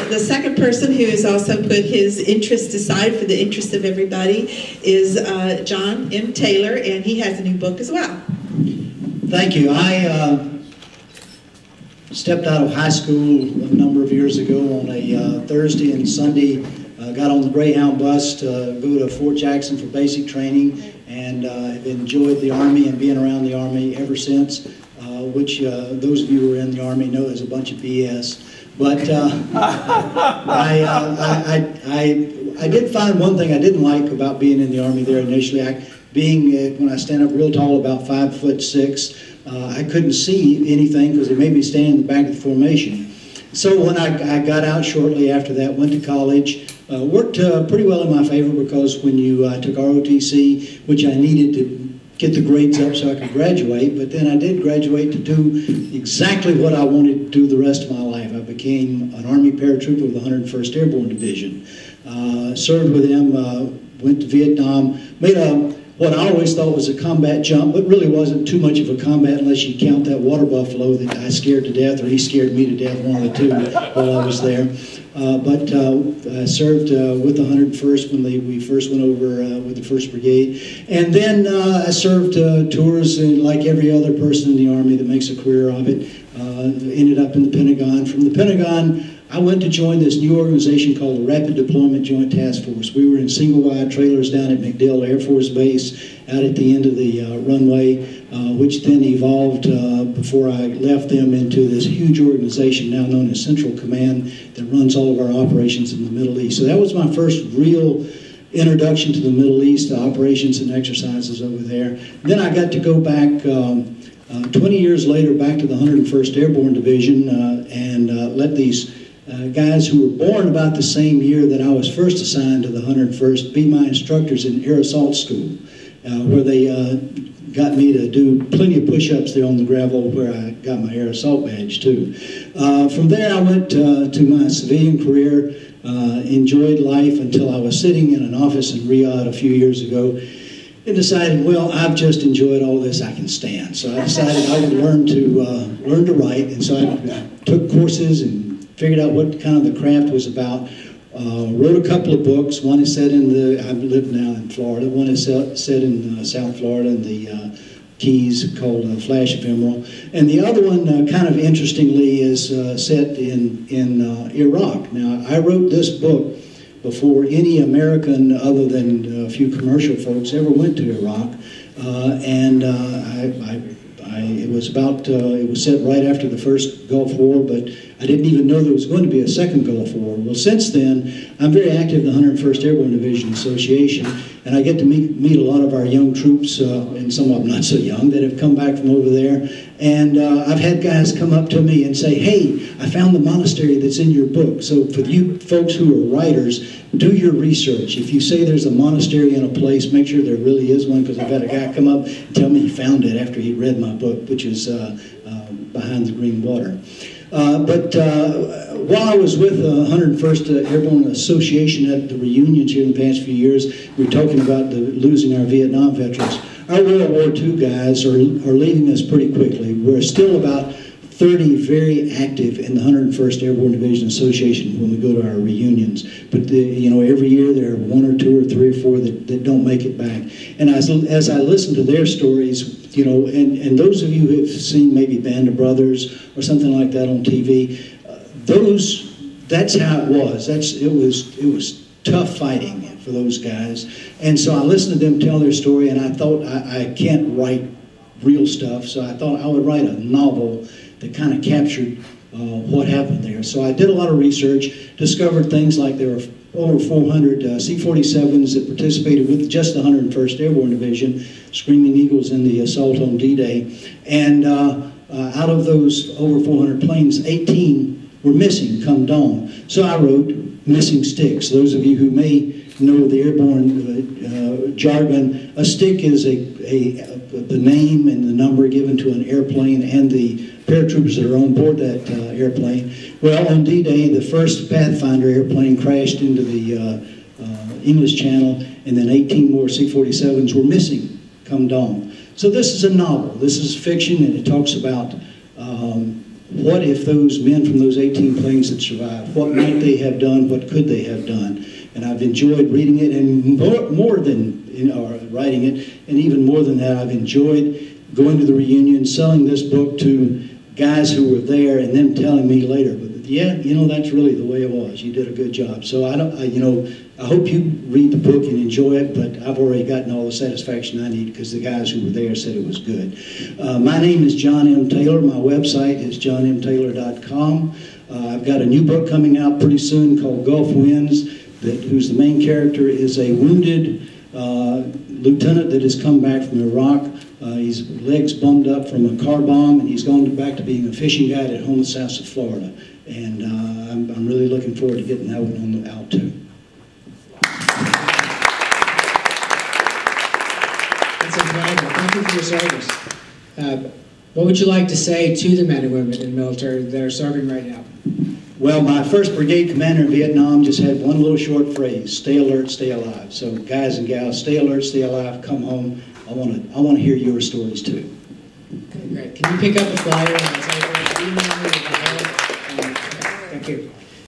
the second person who has also put his interests aside for the interest of everybody is John M. Taylor, and he has a new book as well. Thank you. I stepped out of high school a number of years ago on a Thursday and Sunday. Got on the Greyhound bus to go to Fort Jackson for basic training, and have enjoyed the Army and being around the Army ever since, which those of you who are in the Army know is a bunch of BS. But I did find one thing I didn't like about being in the Army there initially. When I stand up real tall, about 5'6", I couldn't see anything because it made me stand in the back of the formation. So when I got out shortly after that, went to college, worked pretty well in my favor because when you took ROTC, which I needed to get the grades up so I could graduate, but then I did graduate to do exactly what I wanted to do the rest of my life. I became an Army paratrooper with the 101st Airborne Division. Served with them, went to Vietnam, made what I always thought was a combat jump, but really wasn't too much of a combat unless you count that water buffalo that I scared to death, or he scared me to death, one of the two, while I was there. But I served with the 101st when we first went over with the 1st Brigade. And then I served tours like every other person in the Army that makes a career of it. Ended up in the Pentagon. From the Pentagon, I went to join this new organization called the Rapid Deployment Joint Task Force. We were in single-wide trailers down at MacDill Air Force Base out at the end of the runway, which then evolved before I left them into this huge organization now known as Central Command that runs all of our operations in the Middle East. So that was my first real introduction to the Middle East, operations and exercises over there. Then I got to go back 20 years later back to the 101st Airborne Division and let these guys who were born about the same year that I was first assigned to the 101st be my instructors in Air Assault School, where they got me to do plenty of push-ups there on the gravel where I got my Air Assault badge too. From there I went to my civilian career, enjoyed life until I was sitting in an office in Riyadh a few years ago and decided, well, I've just enjoyed all this I can stand. So I decided I would learn to write, and so I took courses and figured out what kind of the craft was about. Wrote a couple of books. One is set in I live now in Florida. One is set in South Florida in the Keys called Flash Ephemeral. And the other one, kind of interestingly, is set in Iraq. Now, I wrote this book before any American other than a few commercial folks ever went to Iraq. It was set right after the first Gulf War, but I didn't even know there was going to be a second Gulf War. Well, since then, I'm very active in the 101st Airborne Division Association, and I get to meet a lot of our young troops, and some of them not so young, that have come back from over there. And I've had guys come up to me and say, hey, I found the monastery that's in your book. So for you folks who are writers, do your research. If you say there's a monastery in a place, make sure there really is one, because I've had a guy come up and tell me he found it after he read my book, which is Behind the Green Water. But while I was with the 101st Airborne Association at the reunions here in the past few years, we were talking about losing our Vietnam veterans. Our World War II guys are leaving us pretty quickly. We're still about 30 very active in the 101st Airborne Division Association when we go to our reunions. But every year there are 1 or 2 or 3 or 4 that don't make it back. And as I listen to their stories, and those of you who have seen maybe Band of Brothers or something like that on TV, that's how it was. It was tough fighting for those guys. And so I listened to them tell their story, and I thought I can't write real stuff, so I thought I would write a novel that kind of captured what happened there. So I did a lot of research, discovered things like there were over 400 C-47s that participated with just the 101st Airborne Division, Screaming Eagles in the assault on D-Day. And out of those over 400 planes, 18 were missing come dawn. So I wrote Missing Sticks. Those of you who may know the airborne jargon, a stick is the name and the number given to an airplane and the paratroopers that are on board that airplane. Well, on D-Day, the first Pathfinder airplane crashed into the English Channel, and then 18 more C-47s were missing come dawn. So this is a novel. This is fiction, and it talks about what if those men from those 18 planes had survived? What might they have done? What could they have done? And I've enjoyed reading it, and more than writing it, and even more than that, I've enjoyed going to the reunion, selling this book to guys who were there, and them telling me later, but yeah, that's really the way it was. You did a good job. So I hope you read the book and enjoy it, but I've already gotten all the satisfaction I need because the guys who were there said it was good. My name is John M. Taylor. My website is johnmtaylor.com. I've got a new book coming out pretty soon called Gulf Winds, whose the main character is a wounded lieutenant that has come back from Iraq. His legs bummed up from a car bomb, and he's gone back to being a fishing guide at home south of Florida. And I'm really looking forward to getting that one out too. That's incredible. Thank you for your service. What would you like to say to the men and women in the military that are serving right now? Well, my first brigade commander in Vietnam just had one little short phrase: stay alert, stay alive. So guys and gals, stay alert, stay alive, come home. I want to hear your stories too. Okay, great. Can you pick up the flyer and tell you